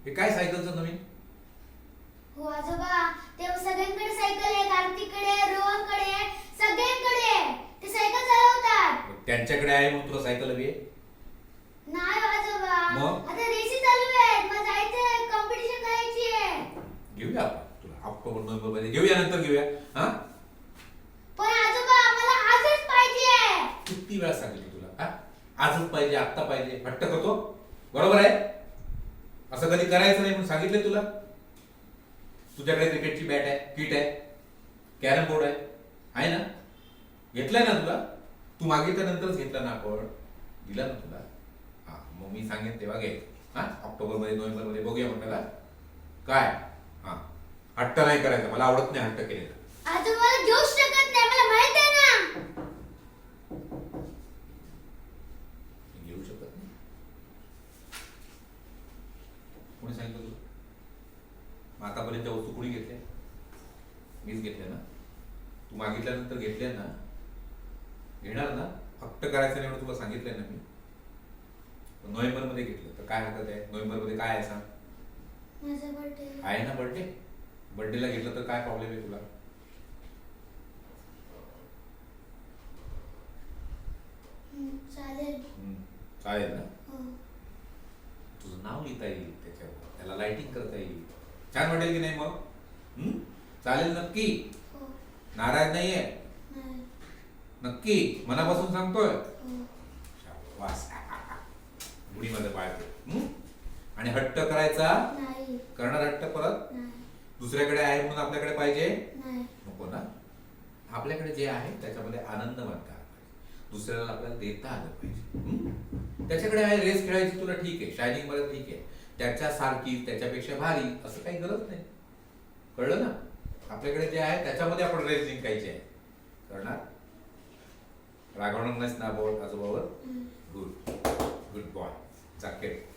हे काय सायकलचं नवीन? हो आजोबा, ते सगळ्यांकडे सायकल आहे. कार्तिककडे, रोहनकडे, सगळ्यांकडे आहे. ते सायकल चालवतात. त्यांच्याकडे आहे म्हणून तुला सायकल हवी आहे? नाही आजोबा, मग? आता रेसी चालू आहे. मला जायचंय, कॉम्पिटिशन करायची आहे. घेऊया आपण तुला ऑक्टोबर नोव्हेंबर मध्ये घेऊया, नंतर घेऊया. हा पण आजोबा मला आजच पाहिजे. किती वेळा सांगितलं तुला? हा आजच पाहिजे, आत्ता पाहिजे, हट्ट करतो. बरोबर आहे? असं कधी करायचं नाही म्हणून सांगितलं तुला. तुझ्याकडे क्रिकेटची बॅट आहे, किट आहे, कॅरम बोर्ड आहे ना? घेतलाय ना तुला? तू मागितल्यानंतरच घेतला ना आपण, दिला ना तुला. हा मग मी सांगेन तेव्हा घे. हा ऑक्टोबर मध्ये नोव्हेंबर मध्ये बघूया म्हटलं. काय? हा हट्ट नाही करायचा, मला आवडत नाही हट्ट केलेला. आजोबा मला घेऊच शकत नाही, मला माहित आहे ना. घेऊ शकत नाही. कोणी सांगितलं तुला? मग आतापर्यंत त्या वस्तू कोणी घेतल्या? मीच घेतल्या ना. तू मागितल्यानंतर घेतल्या ना, घेणार ना. हट्ट करायचं नाही म्हणून तुला सांगितलंय ना मी. नोव्हेंबर मध्ये घेतलं तर काय हरकत आहे? नोव्हेंबर मध्ये काय आहे सांग? माझा बर्थडे आहे ना बर्थडे. बर्थडेला घेतलं तर काय प्रॉब्लेम आहे तुला? चालेल. चालेल ना. हो. तुझं नाव लिहिता येईल त्याच्यावर, त्याला लाइटिंग करता येईल. छान वाटेल की नाही मग? चालेल नक्की? हो. नाराज नाहीये? नाही. नक्की मनापासून सांगतोय? हो. शाबास. गुढीमध्ये पाळते. आणि हट्ट करायचा? नाही. करणार हट्ट परत? नाही. दुसऱ्याकडे आहे म्हणून आपल्याकडे पाहिजे नाही. नको ना. आपल्याकडे जे आहे त्याच्यामध्ये आनंद मानता आला पाहिजे, दुसऱ्याला आपल्याला देता आलं पाहिजे. त्याच्याकडे आहे रेस खेळायची, तुला ठीक आहे, शायनिंग मध्ये ठीक आहे, त्याच्यासारखी त्याच्यापेक्षा भारी असं काही गरज नाही. कळलं ना? आपल्याकडे जे आहे त्याच्यामध्ये आपण रेस जिंकायची आहे. करणार? रागवणार नाहीस ना आजोबावर? Good good boy. जॅकेट